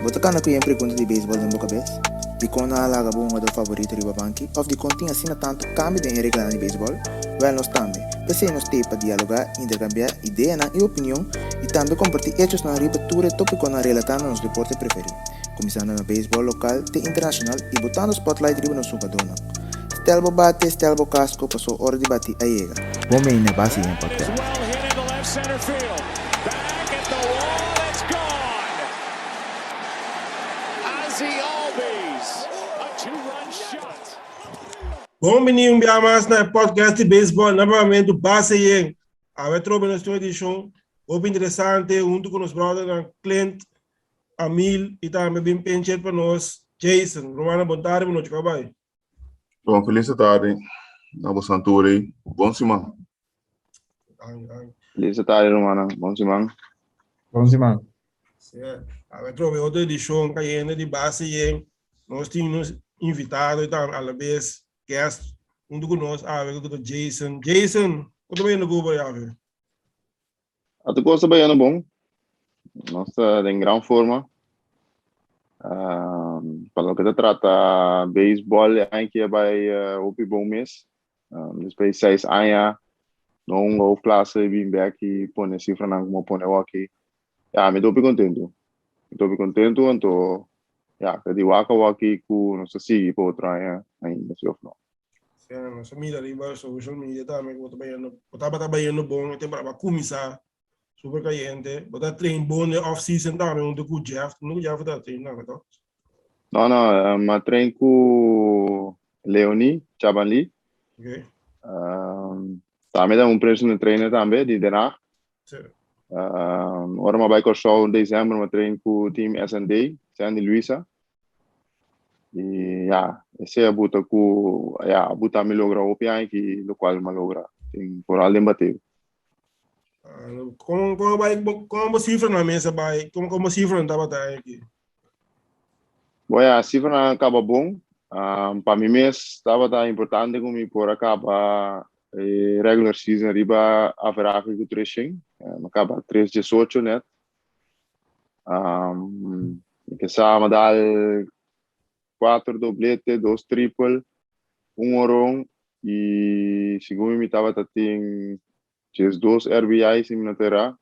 Você can aqui em pergunta de beisebol em boca vez? De quando a laga bom do favorito de banki, ou de continha assim tanto cambio de regra de beisebol? Well, nós também. Pensei nos ter para dialogar, intercambiar ideia e opinião e também compartilhar hechos na ribatura tópico na relatando nos deportes preferidos. Começando no beisebol local e internacional e botando spotlight riba no sugadona. Stelbo bate, Stelbo casco, passou hora de bater a ega. Bom bem na base em podcast. Bom menino, mais na podcast de beisebol, novamente do Base Yang. A retroba na sua edição, muito interessante, junto com os brothers Clint, Amil e também bem pensado para nós, Jason. Romana, boa tarde, boa noite, cabai. Bom, feliz tarde, Nabo Santuri, bom semana. Feliz tarde, Romana, bom semana. Bom semana. A retroba outra edição, caindo de Base Yang, nós tínhamos invitado e tal, à vez, guest, junto com nós, Jason. Jason, quanto bem no Google, já? A tua coisa bem, bom. Nós estamos em grande forma. Para o que se trata beisebol, aqui vai o bom mês. Depois 6 anos, não vou classe bem back e põe cifra não como põe aqui. Me estou bem contento. Então, que de waka aqui com nossa siga para outra ainda se ofnou. Nossa mídia ali, social media também, eu estava trabalhando bom, tem para começar super caliente, botar treino bom no off-season também, onde o Jeff, não já foi treino, não, Não, mas treino com Leoni, Chabanli. Ok. Também dá personal trainer também, de Denach. Ora, vai com o show em dezembro, mas treino com o time S&D, Sandy Luisa. E, esse é a buta com, a buta me logra o piano que do qual me logra, tem por além bater. Como cifra na mesa, como cifra não estava aqui? A cifra não acaba bom, para mim mesmo estava importante como por acaba regular season riba a veragem com 300, acaba 318 net. Que sabe dar 4 doblete, 2 triple, 1 oron e segundo me estava tem 2 RBIs em terra.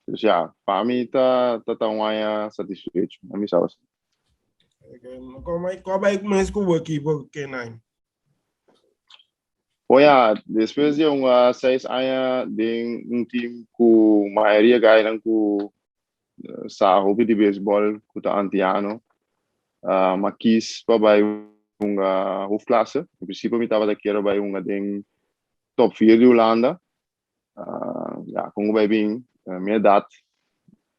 Já, para mim tá satisfeito. A mim sabe. Como é que mais com o equipe que não? Depois de 6 anos de time com maioria ganhando com hobby de beisebol com o antiano. Mas quis para uma hoofklasse. In principe me estava daqui para uma den top 4 de Holanda. Como vai bem, minha idade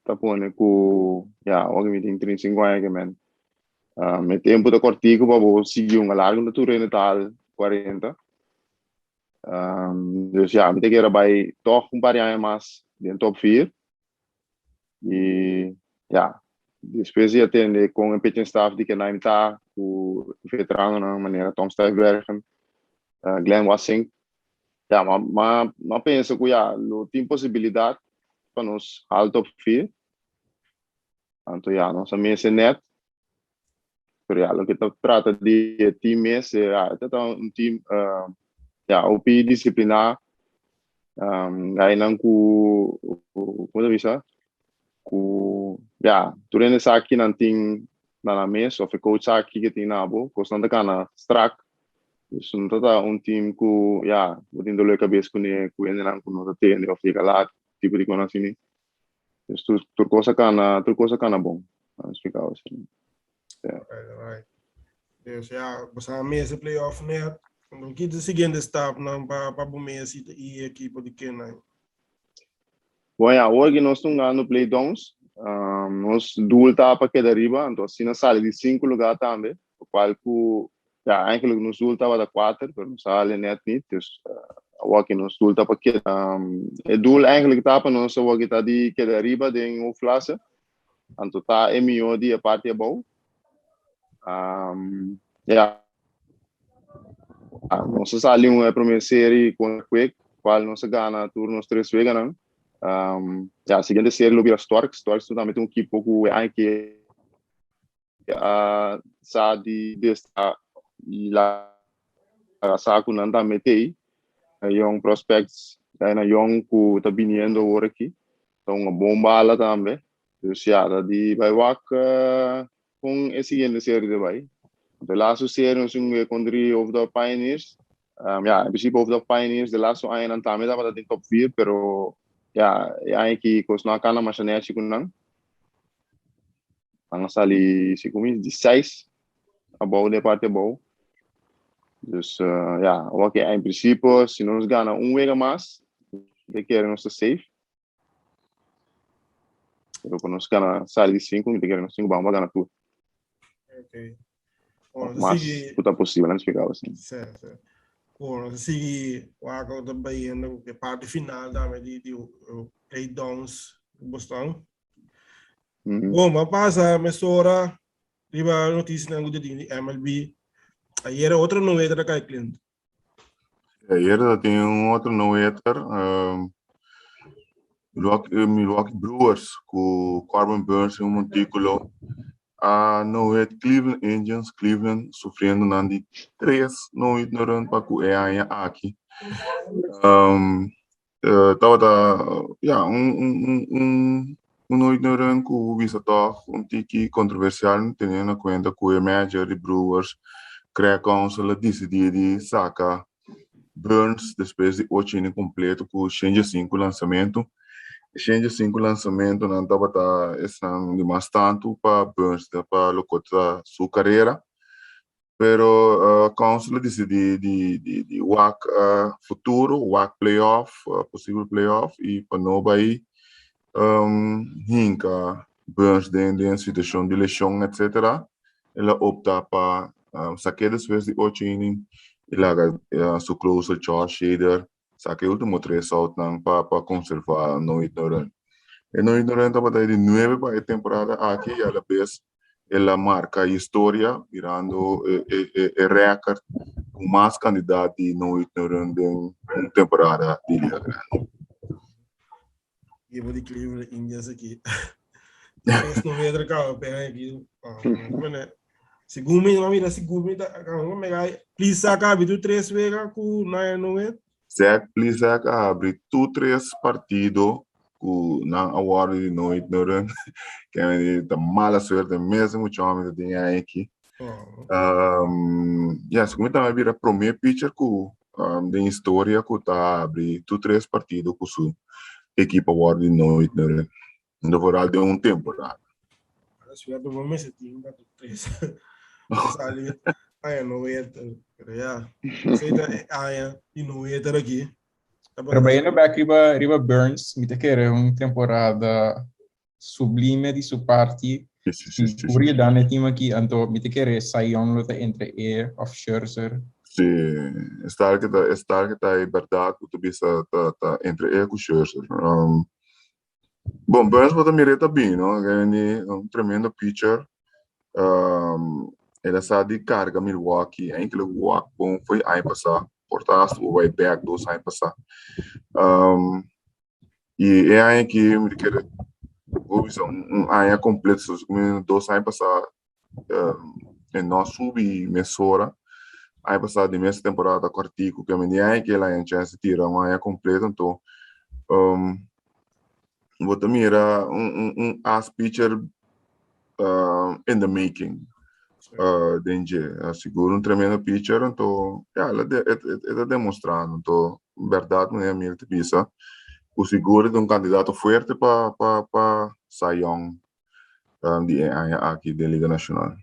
tá pondo com hoje me tem 35 anos men. Meu tempo da cortico para vou seguir uma larga da tour natal 40. Me tem que ir para toch par anos mais de top 4. E depois de atender com o pitching staff de que não está o veterano na maneira Tom Stuyvergen, Glenn Wassink, mas penso que não tem possibilidade para nós al top 4. Então nossa mesa net, o que trata de time é um time OP disciplinar, ganhando com como é durante essa aqui não tem na mesa, ou ficou aqui que tem na boa, costando que na strack, isso não tá time com botando dor cabeça com ele, com ele não com nós tem, ou fica lá tipo de coisa assim, isso tudo coisa cana bom, explicar assim. Right. Você mesa playoff net, não que seguinte step não para o mês e equipe de quem não. Hoje nós estamos ganhando playdowns. Nós duas etapas que arriba, então assim na sala de 5 lugares também, o qual eigenlijk nos duas etapas da 4, mas não sale net niet, dus aqui nos duas etapas que o doel eigenlijk etapa nós o que está de que arriba de uma classe, então tá melhor de a parte abaixo, nós sale uma primeira série com o quick, qual nós ganha turnos 3 vezes não. A seguinte série lo vira Storks também tem um equipe que sa di desta la sa ku nanta metei young prospects na young ku tá viniendo agora aqui então uma bomba lá também dus ja dat die bij WAC com esse in de serie erbij de laatste serie is weer con 3 of the Pioneers ja in principe of the Pioneers de laatste een aan tamit dat in top 4 pero ja eigenlijk kos na kana mas na chico nang ang sali si kumi di 6 above de parte bow dus ja wat in principe se nos gana week mais de querem nos safe pero quando nos gana sali 5 de querem nos 5 vamos ganhar tudo okay mas tudo possível não explicar assim certo Bom, se o Água também na parte final da play downs Boston. Bom, mas passa a mesura riba notícia na de MLB. Aí era outra novidade da Cleveland. Ayer tem outro novidade, Milwaukee Brewers com Corbin Burns em montículo. Novidade Cleveland Indians, Cleveland sofrendo nandi 3 novidade no run para o EA aqui. Tava noite no run com o visitor tiki controversial tendo em conta que o manager de Brewers Craig Counsell decidiu de sacar Burns depois de 8 anos completo com 5 lançamento. 5 lançamento não estava estando demais tanto para Burns para locotar sua carreira. Pero Counsell decidiu de WAC futuro, WAC playoff, possível playoff e para não vai hinka Burns dentro de situação de lesão, etc. Ela opta para sacar depois de 8 anos e larga sua closer Josh Hader saque o último 3 out para conservar no ignorante. E no ignorante estava de 9 para a temporada aqui e a la vez ela marca a história virando o recorde com mais candidatos no ignorante em temporada de Liga Grande. E vou de Cleveland Indians aqui. Mas não veio cá, pega aqui. Segundo me please saca do 3 vega com 9 Zach, please Zach, abre tu 3 partidos com na award de noite no run. Que é de mala sorte mesmo, o homem tem aqui. Segundo também vira primeiro pitcher com de história que tá abre tu 3 partidos com sua equipe award de noite no run. No voral de temporada. Se eu vou me sentir 3. Sali, não é, já. Sei e não é aqui. Trabalhando back riba Burns, me te uma temporada sublime de sua parte. Curia dane time aqui, então me te querer sair entre of Scherzer. Sim, está que tá é verdade, tu bisa tá entre e com Scherzer. Bom, Burns pode mirar bem, não? É tremendo pitcher. Ele sabe de carga Milwaukee, aquele walk bom foi aí passar, portanto o way back dos aí passar. E é aí que me quer aí completo dos aí passar em nosso sub mesora aí passar de mês temporada quartico que me aí que ela em chance tira aí completo então vou também era as pitcher in the making. Seguro tremendo pitcher, então, ela está demonstrando, então, verdade, não é a minha tipisa, o seguro de candidato forte para Cy-Young aqui da Liga Nacional.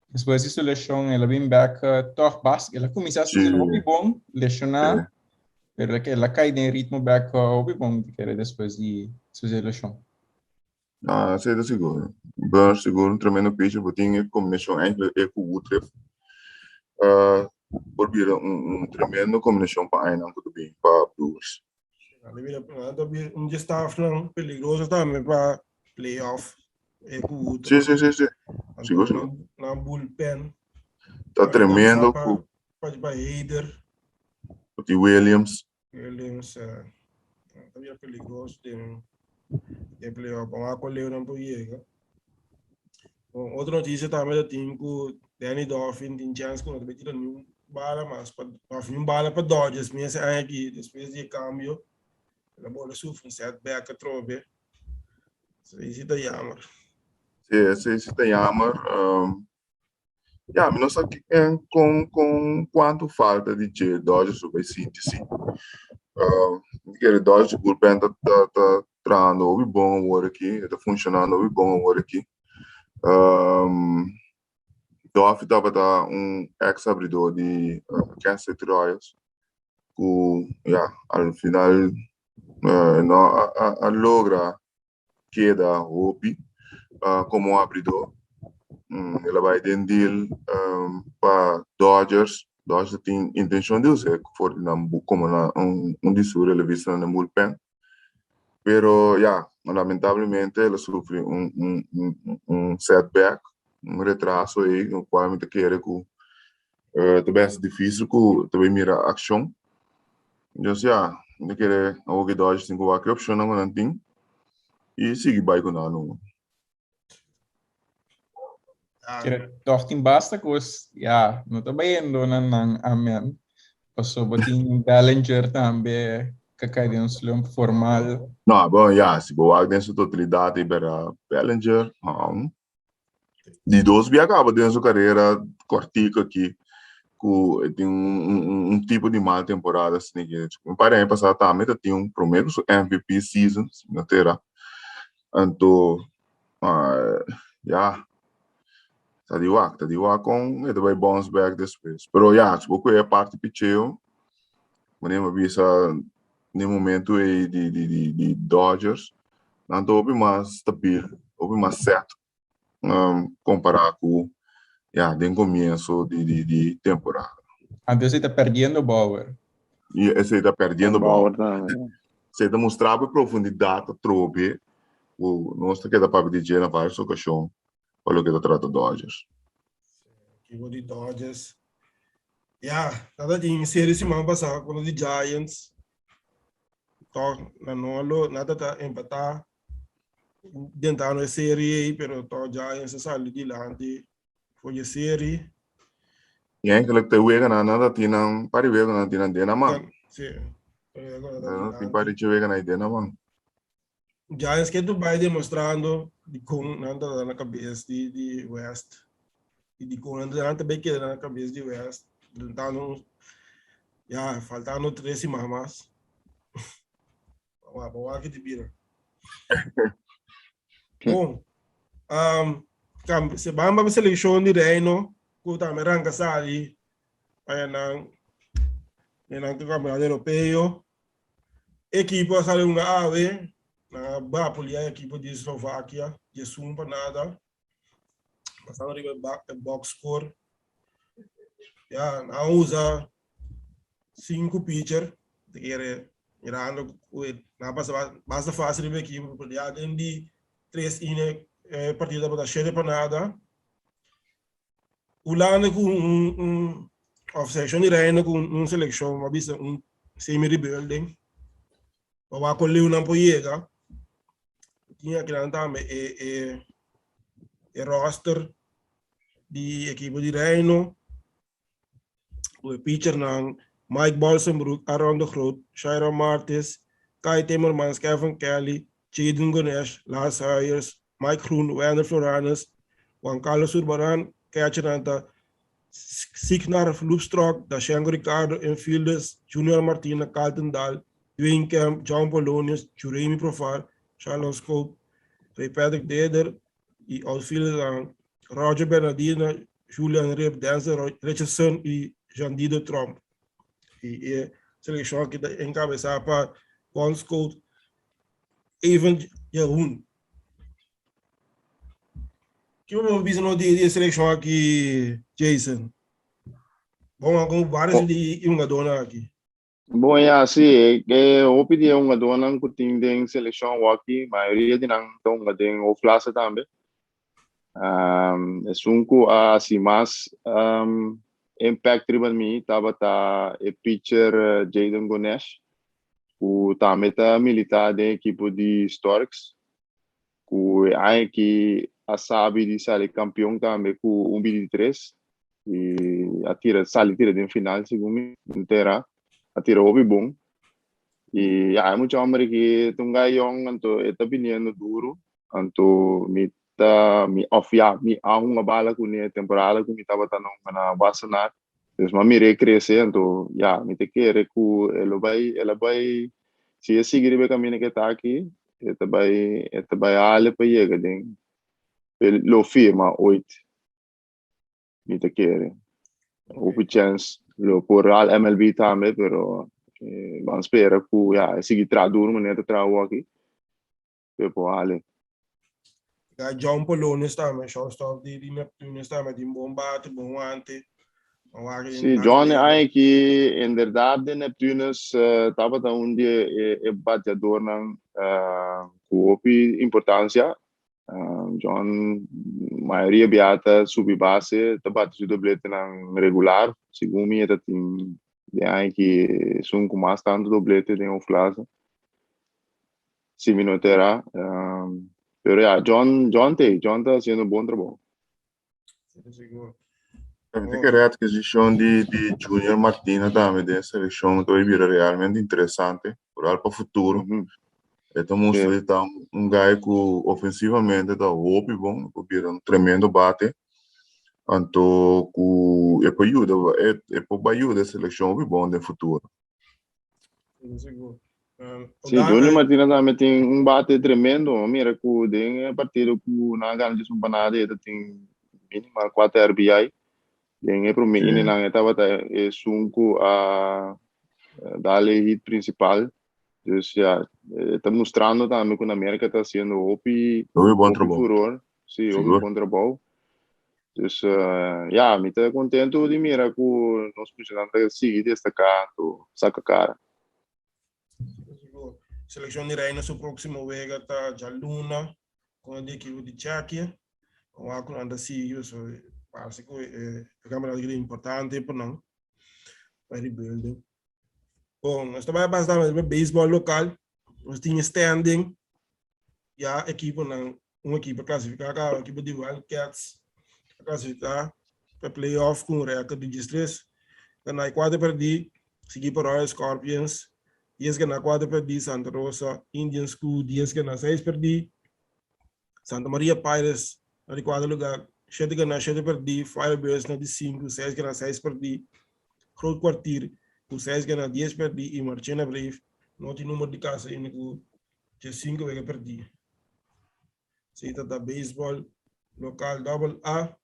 Depois disso, lesão, ela vem back, toch bas, ela começa a ser bom, lesionar, pero ela cai em ritmo back, bom, depois de sua lesão. Sei de seguro. Burns seguro, tremendo pitcher, porque tinha combinação entre com o Utrecht. Por vir tremendo combinação para Ainam, tudo bem, para Brewers. Staff não, peligroso também para playoff. Sim. Seguro. Na bullpen. Tá tremendo. Para Hader. O Williams. Também é peligroso. Tem playoff. Vamos acolher um pouquinho. Outra notícia também do time que o Danny Dolphin tem chance com também tira nenhum bala, mas Dolphin um bala para Dodgers, mesmo aqui, depois de cambio, a bola sofre um setback a trove. Isso é jammer. Se tem jammer. Ja, mas nós aqui com quanto falta de J Dodgers sobre síntese. Que Dodgers bullpen tá trando o bom agora aqui, tá funcionando o bom agora aqui. Dolphin tava ex-abridor de Kansas City Royals. Al final logra queda Hopi como abridor. Ele vai ter deal para Dodgers. Dodgers tem intenção de usar como de sua revista na bullpen. Pero lamentavelmente ele sofre setback, retraso aí, no qual me quer que também é difícil que também mira a ação. Então, me quer que Dodgers tem qualquer opção não tem e sigue vai com não. Toch team basta kos, no tabayin do ng amen. Paso bating Bellinger também kakaidin slump formal. Não, bom, se boa dentro da totalidade para Bellinger, de 12 acaba dentro da carreira cortica aqui, que tem tipo de mal temporada assim que para passar também tem primeiro MVP season na terra. Então, tá de wak com ele vai bounce back depois. Pero se você é parte pitcheo, podemos ver no momento aí de Dodgers, não houve mais stabil, houve mais certo comparar com de começo de temporada. Antes está perdendo Bauer. E esse está perdendo Bauer Bauer. também. Você demonstrava profundidade trobe o nosso que dá para dizer na várias ocasiões para o que trata Dodgers. Equipo de Dodgers. Nada de série semana passada com os Giants. Nada tá empatar. Tentaram a série aí, pero os Giants saiu de lá foi a série. E aí que ele te nada tinha para ver na tinha mano. Sim. Não tem para ver na ideia mano. Giants que tu vai demonstrando de como nada na cabeça de West. E de como nada também que na cabeça de West. Tentando faltando 3 semanas. Vamos aqui de bira. Bom, se vamos para a seleção de Reino, que também arranca sali, aí não campeonato europeu, equipe sale uma ave, na Bapoli, a equipe de Eslováquia, de sumpa nada, passando de box score, não usa 5 pitcher, mirando, basta fácil de equipe, porque já tem de 3 partida para 7 para nada. O lado com off-season de Reino com seleção, uma vista semi-rebuilding. Para colher uma poiega, tinha que andar o roster de equipe de Reino. O pitcher não Mike Bolsenbroek, Aaron de Groot, Shira Martis, Kai Timmermans, Kevin Kelly, Jaden Ganesh, Lars Hayers, Mike Groen, Wander Floranus, Juan Carlos Urbaran, Kachananta, Signar Loopstrock, Dashenko Ricardo, infielders, Junior Martina, Carlton Dahl, Dwayne Kemp, John Polonius, Jeremy Profar, Charles Scope, Ray Patrick Deder, e outfielders Roger Bernardino, Julian Rip, Denzel Richardson e Jandido Trump. E seleção que encabeçada para Juan Scope, Evan Yahun. Que eu vi no dia de seleção aqui, Jason? Bom, com vários de uma dona aqui. Bom, sim, eu pedi uma dona que tem seleção aqui, a maioria de não tem o classe também. É sunco assim, mas impact para mim estava o pitcher Jaden Ganesh, que também está militar da equipe de Storks, que aí que a sabe de sair campeão também com 1-3 e sale tira de final segundo inteira atira obi bom e há muito homem que tunga yong anto eta biniendo duro anto mi há uma bala com a temporada que me estava tendo na vacinar mas me mire crescer anto me te quer que ela vai se eu seguir o caminho que está aqui ela vai ale para chegar den lo firma 8 me te quer houve chance lo por al MLB também pero vamos esperar que seguir traduzir maneira trabalho aqui depois ale John Polones também, shortstop de Neptunes também, de bom bate, bom ante. Sim, John é que, em verdade, Neptunes estava onde é batedor com importância. John, maioria beata subi base, bate de doblete regular. Segundo mim, tem que são com mais tanto doblete em classe. Se me notará. Pero John está fazendo bom trabalho. Tem que a aquisição de Junior Martina também, de seleção que vai vir realmente interessante para o futuro. Então, mostra que está guy que ofensivamente está bom, que um tremendo bate. Então, é para ajudar a seleção bom no futuro. Sim, Junior Martina também tem bate tremendo. Mira que tem a partida que na ganha de Sumpanada ele tem mínimo 4 RBI. Tem para mim ele não estava sunco a dar hit principal. Então, está mostrando também que na América está sendo bom trabalho. Furor. Sim, bom trabalho. Então, me está contento de mirar que nós precisamos seguir destacando, saca cara. Seleção de Reina, seu próximo vega tá já Luna, com a equipe de Tchequia, com a que anda seguindo, parece que é câmera de importante para não, para rebuilding. Bom, nós também bastante no beisebol local, nós tínhamos standing, e a equipe uma equipe classificada, a equipe de Wildcats, classificada para playoff com o recorde de 13, ganhar 4 perdi, seguir para Royal Scorpions. 10 ganhar 4 perdi, Santa Rosa, Indian School, 10 ganhar 6 perdi, Santa Maria Pirates, na de 4 lugar, 7 ganhar 7 perdi, Firebirds na de 5, 6 ganhar 6 perdi, Groot Quartier, com 6 ganhar 10 perdi, e Marchena Brave, não tem número de casa ainda, com 5 ganhar perdi. Seita da baseball, local AA.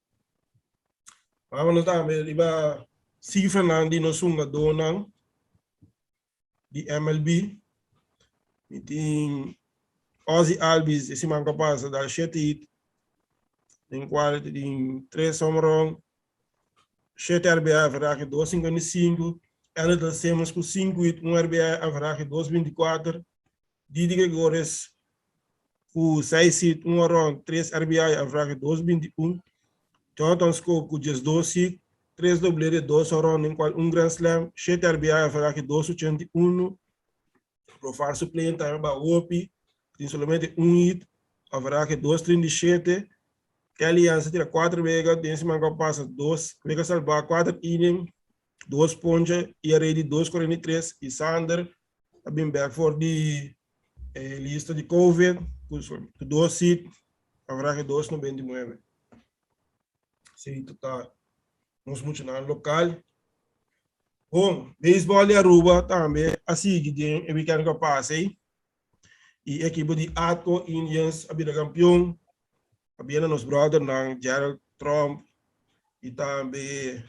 Vamos também, iba si Fernandi no sunga donang, di MLB, tem Ozzy Albies, esse man capaz de dar 7 hit, tem 3 homerun, 7 RBI, verraag 2,55, Elder Simmons com 5 hit, 1 RBI, verraag 2,24, Didi Gregores com 6 hit, 1 run, 3 RBI, verraag 2,21, Jonathan Scope com 12 hit, 3 doblete, 2 run, em qual 1 Grand Slam, 7 RBI, verraag 2,81, Profar suplente também para o OPI, tem somente 1 hit, haverá que 2,37. Que a aliança tira 4 vegas, tem cima que passa 2, vega salvar 4 inning, 2 ponches, e a rede 2,43. E Sander, a bem back for de lista de COVID, com 2 hit, haverá que 2,99. Sim, total. Vamos continuar no local. Bom, beisebol de Aruba também, assim que tem o weekend que passa aí. E a equipe de Atco Indians, a vida campeão, a vida nos brothers, ng Gerald Trump, e também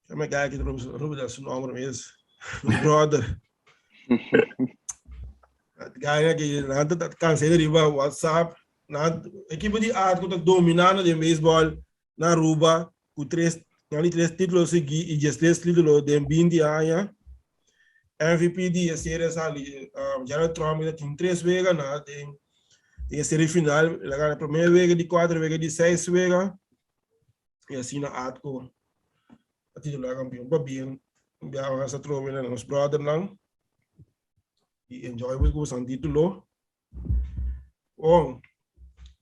chama gaya que Ruben dá seu nome mesmo, brother. Gaya que nada cansei de WhatsApp, a equipe de Atco está dominando de beisebol na Aruba, com 3 títulos seguidos e 3 títulos de 20 anos. MVP de série ali, Gerald Trump tem 3 vegas, tem a série final, ele ganha a primeira vega de 4 vegas de 6 vegas, e assim na Atco, a titular campeão, para bem, essa trova nos brothers não, e enjoy with o título. Bom,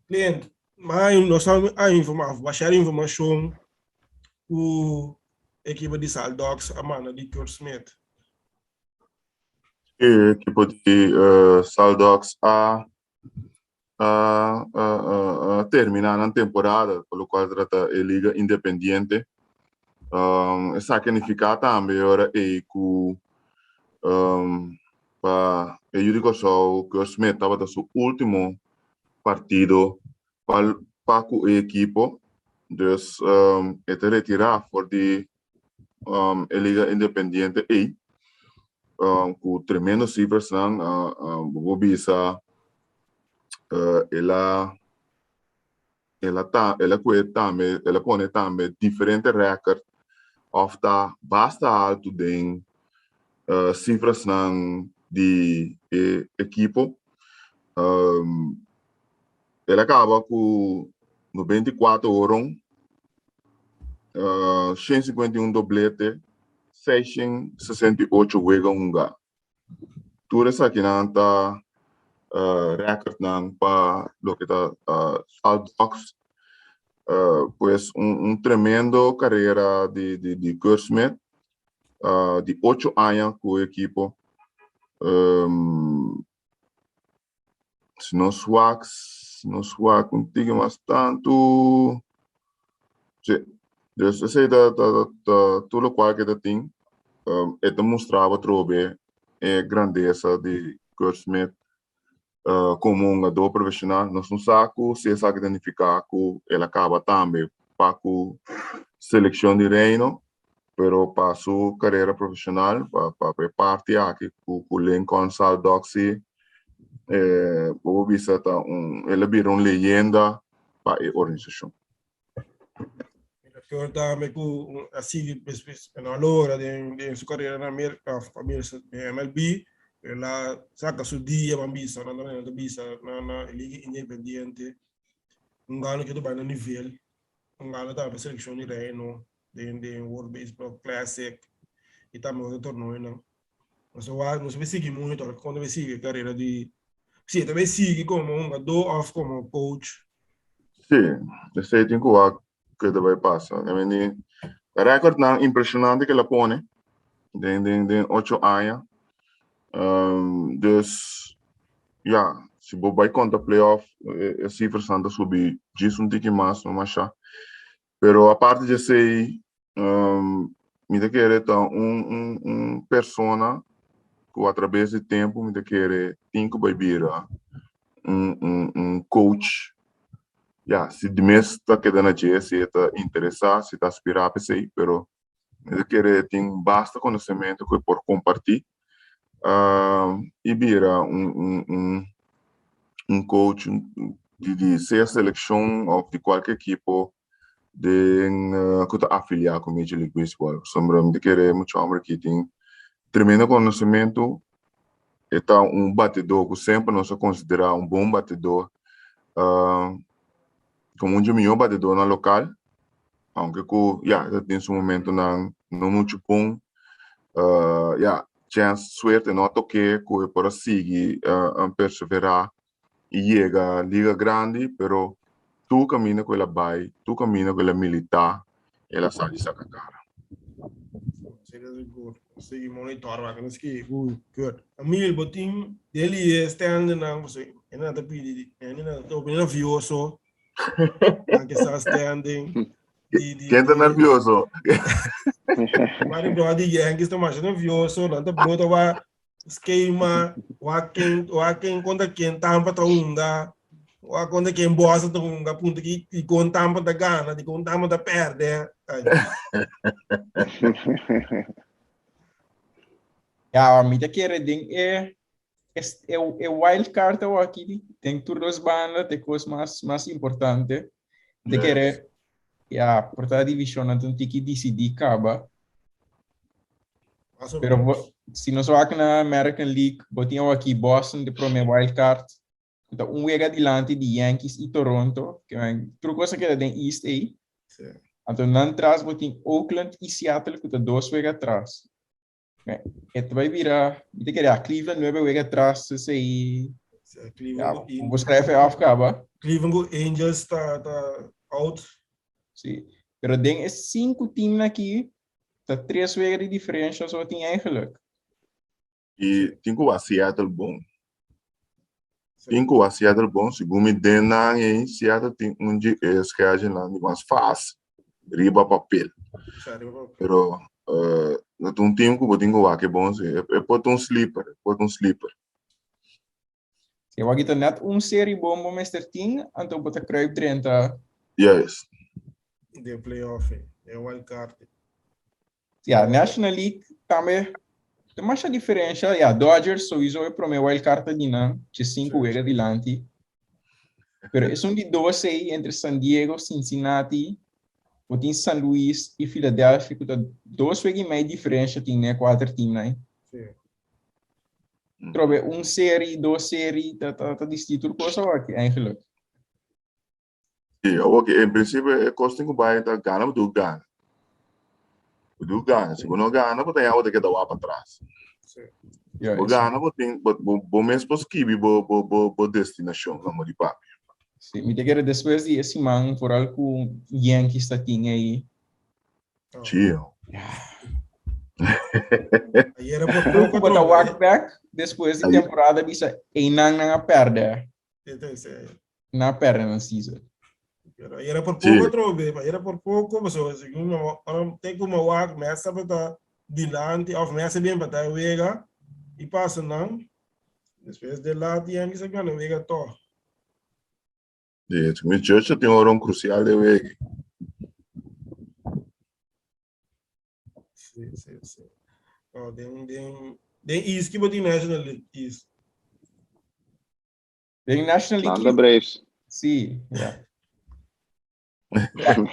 cliente, mas nós estamos a informar, baixar informação o equipe de Saldox, a mana de Kurt Smith. E equipe de Saldox terminar a temporada, pelo qual trata a Liga Independiente. Essa significa também agora é que para eu digo só que o Smith estava no seu último partido para o equipo, dus te retirar por de a Liga Independiente e com tremendos cifras vou bisa ela pone também diferente recorde of da basta alto de cifras de equipo. Ela acaba com 94 horas, 151 doblete, 668 jogos. Tudo isso aqui não tá recorde não para lo que tá Saldox, pues tremendo carreira de Kurt Smith, de 8 anos com o equipo. Se não suar contigo mais tanto, sim. Dus esse tudo qual que tem, mostrava trobe a grandeza de Kurt Smith como um jogador profissional. Nós não sabemos se essa identificar que ele acaba também para a seleção de reino, pero para sua carreira profissional, para parte aqui com o Lincoln Saldox, vou dizer ele virou uma leyenda para a organização. Que também com assim na hora de sua carreira na América, MLB, ela saca seu dia bambisa na Liga Independiente, gano que tu vai no nível, gano também seleção de reino, de World Baseball Classic e também o torneio não. Nós vai seguir muito quando vai seguir a carreira de sim, também sigue como jogador como coach. Sim, esse é o que vai passar. O recorde não impressionante que ela põe de 8 anos. Dus ja, se você vai contra playoff, as cifras andam subir, diz tique mais, não achar. Pero a parte de ser, me querer então persona que através do tempo me querer tem que virar coach. Ja, se de mês está quedando a se está interessado, se está aspirar para isso, pero me querer tem basta conhecimento que por compartilhar. E vira coach de ser a seleção de qualquer equipo de que está afiliado com a Major League Baseball. Somos querer muito homem que tem tremendo conhecimento, está batedor que sempre nós consideramos bom batedor, como melhor batedor na local, aunque tem seu momento não muito bom, chance, suerte, não toque, que para seguir, perseverar e chegar à Liga Grande, pero tu caminha com ela vai, tu caminha com ela militar, ela sai de saca cara. Sim, monitor, mas que good. A mil botim, ele stand na você, ainda tá pedindo, ainda tô bem nervioso, que está standing. Quem está nervioso? Mas não há de Yankees estão mais nervioso, não tá pronto para esquema, quem conta quem tampa tá unda, conta quem bosta tá unda, ponto que conta tampa da gana, de conta tampa da perde. Ja, a minha querer ding é o wild card aqui, tem todas as bandas, tem coisas mais importantes. De querer por toda a divisão não tem que decidir acaba. Pero se nós vamos na American League, botinho aqui Boston de primeiro wild card, então jogo adiante de Yankees e Toronto, que é outra coisa que é da East A. Então não atrás botinho Oakland e Seattle que tá 2 jogos atrás. Vai virar, de querer Cleveland 9 jogos atrás, sei Cleveland, Vou escrever afgaba. Cleveland Angels está out. Sim. Pero tem 5 times aqui, tá 3 vezes de diferença só tem eigenlijk. E tem que o Seattle bom. Tem que o Seattle bom, segundo me dena em Seattle tem onde escreve lá de mais fácil, riba papel. Pero no tem um time que botinho o que bom, é pode um sleeper. Se eu aqui net série bom para Mr. Team, então bota kruip 30. Yes. De playoff, é wild card. Ja, National League também tem mais diferença. Ja, Dodgers sowieso é para mim wild card de não, de 5 vezes adiante. Pero é de 12 entre San Diego, Cincinnati, botin San Luis e Philadelphia, que tá 2 vezes mais diferença tem, né, 4 times, né? Sim. Trobe série, 2 série, tá distinto coisa aqui, eigenlijk. Sim, ok, em princípio é costa que vai dar gana, mas do gana. Do gana, se não gana, você tem algo que dar para trás. Ja, O gana, você tem bom mês para esquivar, bo destinação, vamos de papo. sim, me quero depois de esse man, por algo Yankees tá tinha aí. Tio. Aí era por Eu pouco vou dar walk back depois de temporada bisa enang na perda. Na perda na season. Aí era por pouco trobe, aí era por pouco, mas segundo tem como walk, mas sabe tá dilante, of mas bem para tá vega e passa não. Depois de lá tinha que saber não vega to. Sim, meu church tem um crucial de weg. Sim. Oh, den East que botin National League East. Tem National Atlanta League. Braves. Sim, ja.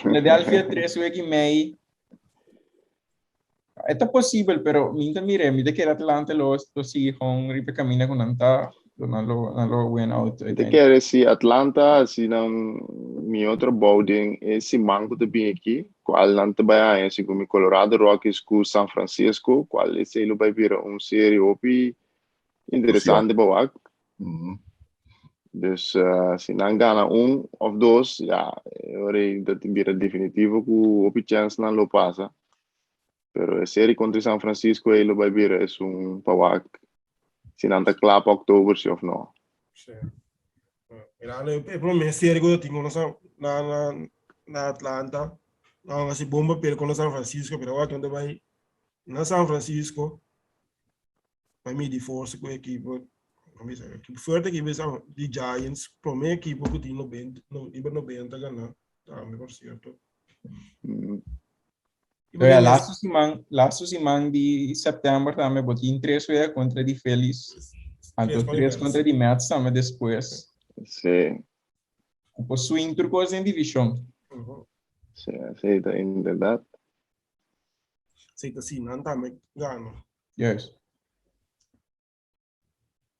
Philadelphia 3 vezes meio. É possível, pero minta mire, me que Atlanta lo sigue com ripe camina com anta, não lo win out. Te quero se Atlanta, se não mi outro bowling, esse mango de bem aqui, qual não te vai a como Colorado Rockies com San Francisco, qual esse ele vai vir série opi interessante para Dus se não ganha of dois, ja, ora dat vira definitivo que opi chance não lo passa. Pero a série contra San Francisco ele vai vir é pawak. Se não tá claro para outubro, se ou não. Sim. Mira, o problema série que eu tenho na Atlanta, não assim bomba pelo com San Francisco, pero agora quando vai na San Francisco, vai me de força com a equipe, equipe forte que são de Giants, para mim equipe que tem 90 ganhar, tá, me por certo. Laço Simang de setembro também botin 3 vezes contra de Feliz. Anto 3 contra de Mets também depois. Sim. O swing turcos em divisão. Sim, tá em verdade. Sim, assim, não tá me ganho. Yes.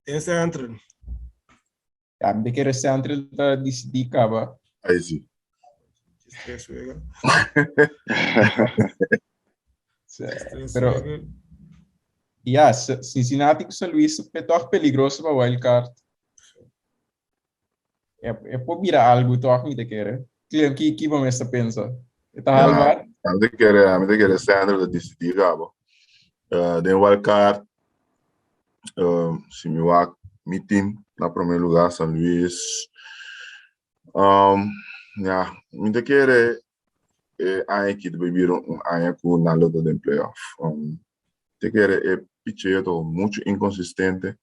Esse é entre. Ja, me quero central da decidir cava. Aí sim. Pero ja, Cincinnati com São Luís é toch peligroso para wildcard. É por virar algo toch me te quero. Que vamos a pensar? Está halvar? Me te quero Sandro de decidir cabo. Den wildcard, se me vai meeting na primeiro lugar São Luís. Ja, me te quero a equipe beber a com na luta de playoff. Te quero é picheto muito inconsistente.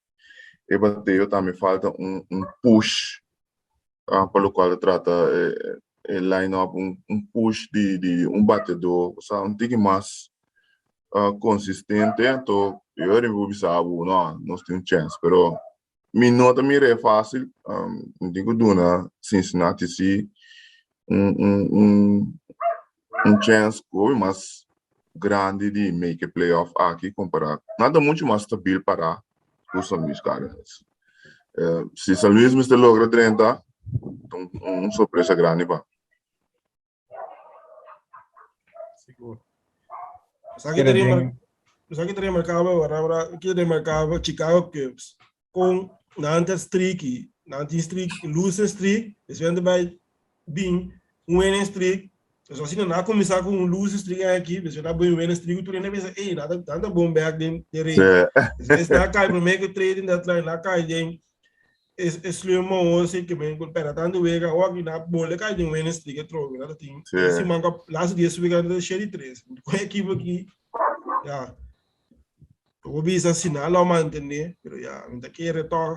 E bateu também falta push pelo qual trata line-up push de batedor, sabe, tem que mais consistente. Então eu não sabe não tem chance, pero me nota é fácil. Não tem que dar Cincinnati se chance mais grande de make a playoff aqui comparado. Nada muito mais stabil para os São Luís Cardinals. Se São Luís me logra 30, então surpresa grande para. Seguro. Sabe que teria marcado agora que teria marcado Chicago Cubs com Nanta streak, nanti streak, lose streak, eles vêm bij bem, winning streak. Dus als je na começar com lose streak aqui, você vai bem winning streak, tu nem pensa, ei, nada bom back de rei. Eles na cai para meio que trade that line, na cai de slow mo se que bem com pera tanto vega, ou aqui na bola cai de winning streak, troco, nada tem. Esse manga last dia subiu da série 3. Com a equipe aqui, já. Eu vi esse sinal lá manter, pero já, ainda quer to.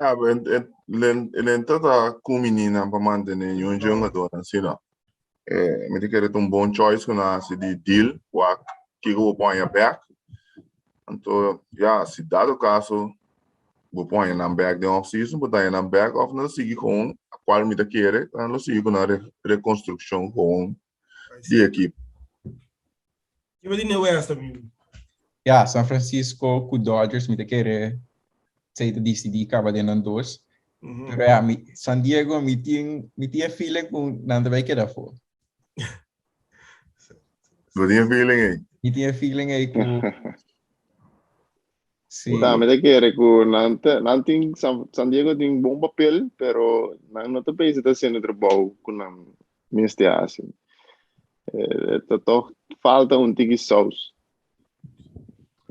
Ja, ele tá com menina para manter um jogador assim não. Me diz que ele tem bom choice com a de deal, que eu ponho back. Então, já se dado caso, vou pôr na back de off-season, vou dar na back of não seguir com a qual me quer, não seguir com a reconstrução com de equipe. E vai de West também. Ja, San Francisco com Dodgers me querer sei de decidir acaba de não dois. Pero ja, San Diego me tinha feeling com nada vai que dar for. Não tinha feeling aí. Me tinha feeling aí com Sim. Me te quiere con nanti San Diego tem bom papel, pero não te pensa tá sendo trabalho com este assim. Toch falta tiki sauce.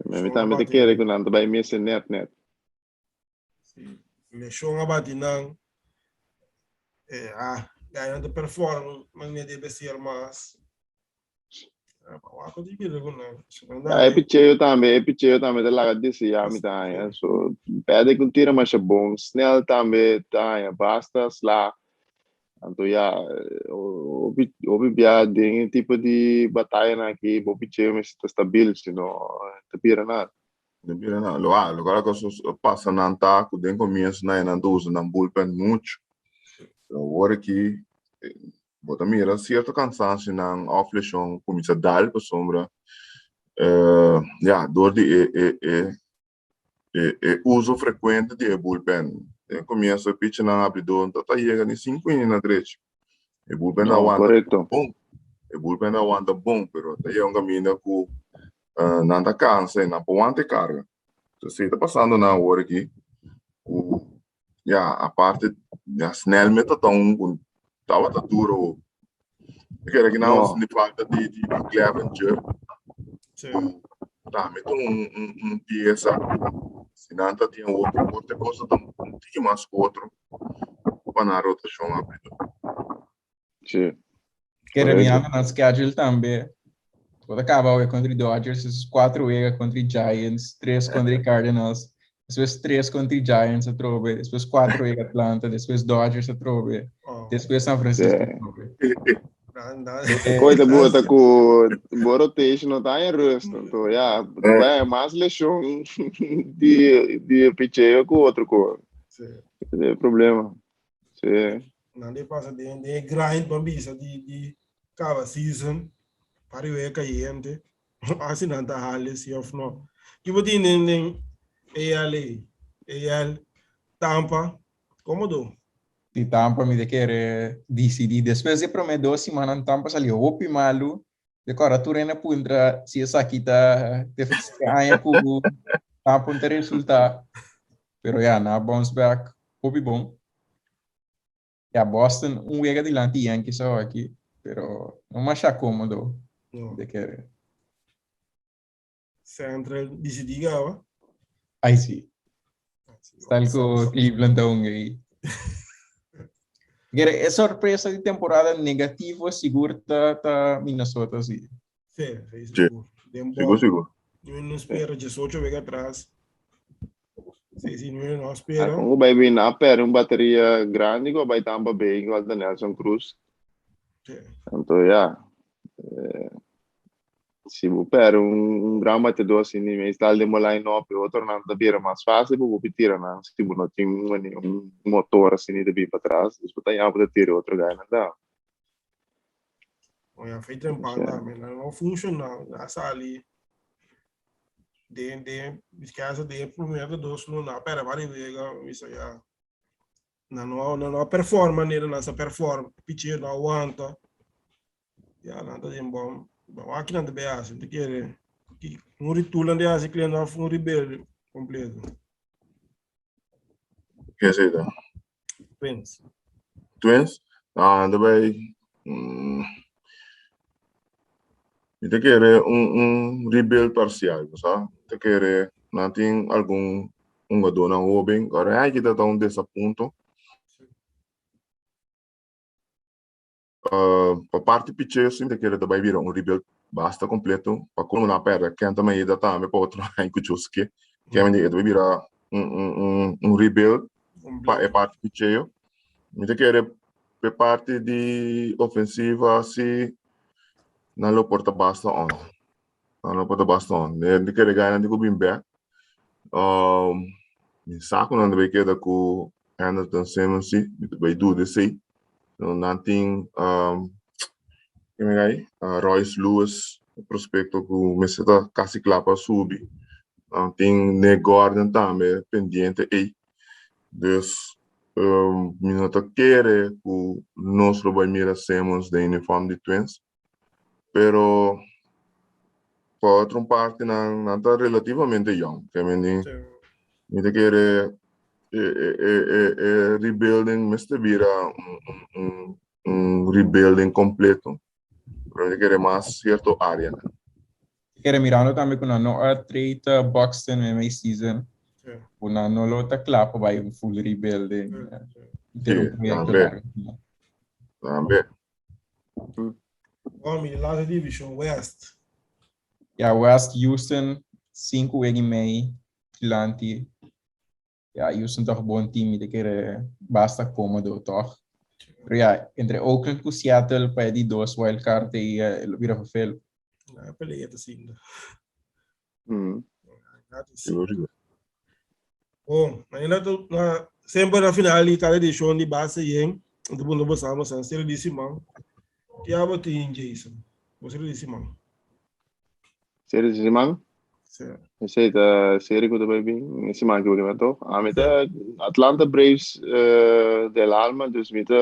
Me te quiere con nanti vai me net. Me show nga batinang ganhando performance, mas nem deve ser mais. Ako di kira ko na. Epicheio também da laga desse já me tá, so pede que tira mais bom, snell também tá, basta lá. Então já o bia tem tipo de batalha aqui, o Epicheio me está estável, senão tá pira nada. Não pira nada. Agora que passa na ataque, tem começo na usa na bullpen muito. Agora que bota mira certo cansaço na off-lesson começa a dar para sombra. Dor de uso frequente de bullpen. Começa a pitch na abridor, tá chega em 5 inning na direita. O bullpen aguanta bom. O bullpen aguanta bom, pero tá aí um caminho com nada cansa, não pode carga. Então, se tá passando na hora aqui, a parte da snell meta tava tá duro. Porque não se falta de Clevenger. Tá, mete pieza. Se não tá tinha outra coisa tá um mais outro para na rotação abrir. Sim. Quero mirar na schedule também. Quando acabar o contra Dodgers, 4 contra Giants, 3 contra Cardinals, depois 3 contra Giants a trove, depois 4 Atlanta, depois Dodgers a trove, depois San Francisco a trove. Coisa boa tá com boa rotation, não tá em rust, então vai mais lesão de pitcher com outro cor. Não é problema. Não de passa de grind bambisa de cada season para o caiente, assim não tá hale se of no. Que você tem AL Tampa, como do? De Tampa me querer decidir. Depois de prometer 2 semanas em Tampa saliu opi malu. De agora tu rena puntra se essa aqui tá ganha com Tampa não resultado. Pero na bounce back opi bom. Boston wega adiante Yankees só aqui, pero não acha cômodo. De querer. Central decidir agora. Aí sim. Está com Cleveland down aí. É surpresa de temporada negativa, seguro tá Minnesota sim. Sim, seguro. Não espera 18 vezes atrás. Sim, não espera. Como vai vir na pera bateria grande, como vai Tampa Bay, igual da Nelson Cruz. Então, se você pega grande batedor assim, instala de uma line-up e outro não da beira mais fácil, você tira, não? Se você não tem motor assim de vir para trás, você tem a poder tirar outro ganho, não dá. Olha, feito em banda, não funciona, essa ali. Casa de primeiro dos não dá, pera, vai ver, isso aí. Não performa nele, nessa performa, pitcher não aguanta. Nada de bom. Aqui não tem assim, tem que um ritual de assim, que não foi rebelde completo. Quem sei da? Twins. Twins? Daarbij te querer rebuild parcial, sabe? Te querer não tem algum jogador na Robin, agora aí que tá um desaponto. A parte pitcher sim te querer também virar rebuild basta completo, para quando na perda, quem também ainda tá, me pode outro aí que chuski, que é menino vai virar rebuild, é parte pitcher. Me te querer per parte di offensiva si non lo porta basta on. Non lo porta basta on. Ne che regala di kubin back. Mi sa che non deve chiedere ku Anderson Simmons si, vai do de sei. No nothing che magari Royce Lewis prospetto ku mi sta quasi clapa subi. Nothing ne Gordon também pendiente e dus minuto querer que nós vai mirar Simmons de uniforme de Twins, pero por outra parte não está relativamente young, que me querer rebuilding, mas te vira rebuilding completo, pero me querer mais certo área. Querer mirando também com a trade Buxton em meio season. Una no lo ta clap vai un full rebuilding. Também. Homem, last division West. Ja, West Houston 5 e meio, Atlanti. Ja, Houston toch bom time, de keer basta cómodo toch. Pero ja, entre Oakland e Seattle para die dos wildcard e weer veel. Ja, pelea te zien. Bom, ainda sempre na finale tá edição de base aí, do mundo passamos a série de Simão. Que a botar em Jason. Você disse Simão. Série de Simão? Sim. Essa é a série que eu também vi, Simão que eu vi então. A mim tá Atlanta Braves del Alma, dus me tá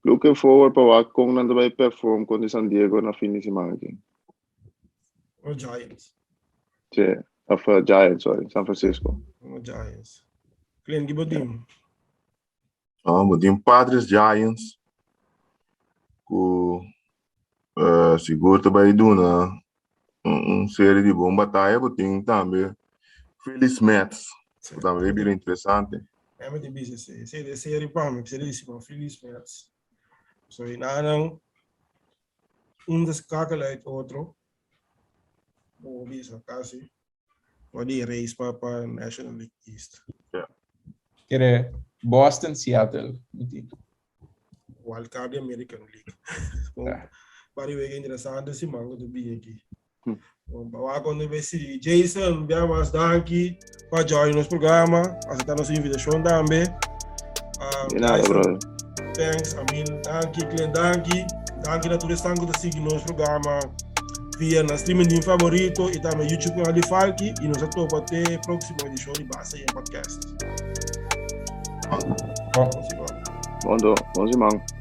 looking forward para ver como não vai perform contra San Diego na fim de semana aqui. O Giants. Sim. Of Giants, sorry, San Francisco. Giants. Clint, que botim? Botim Padres Giants. Com seguro também duna série de boa batalha, botim também Phillies Mets. Também bem interessante. É muito difícil essa série para mim, seríssimo Phillies Mets. So não descalcular outro. Ou bisa quase. Pode race para National League East. Quer Boston, Seattle. Wildcard American League. Para ver que interessante esse mango do bem aqui. Bom, quando vai ser Jason, mais danke para join nos programa, aceitar nossa invitação também. Nada, brother. Thanks, danke, Clint, danke na todos que estão seguindo nosso programa. Via na streaming de favorito e também YouTube canal de Falki e nos atuamos até a próxima edição de Base em Podcast. Bom, Simão.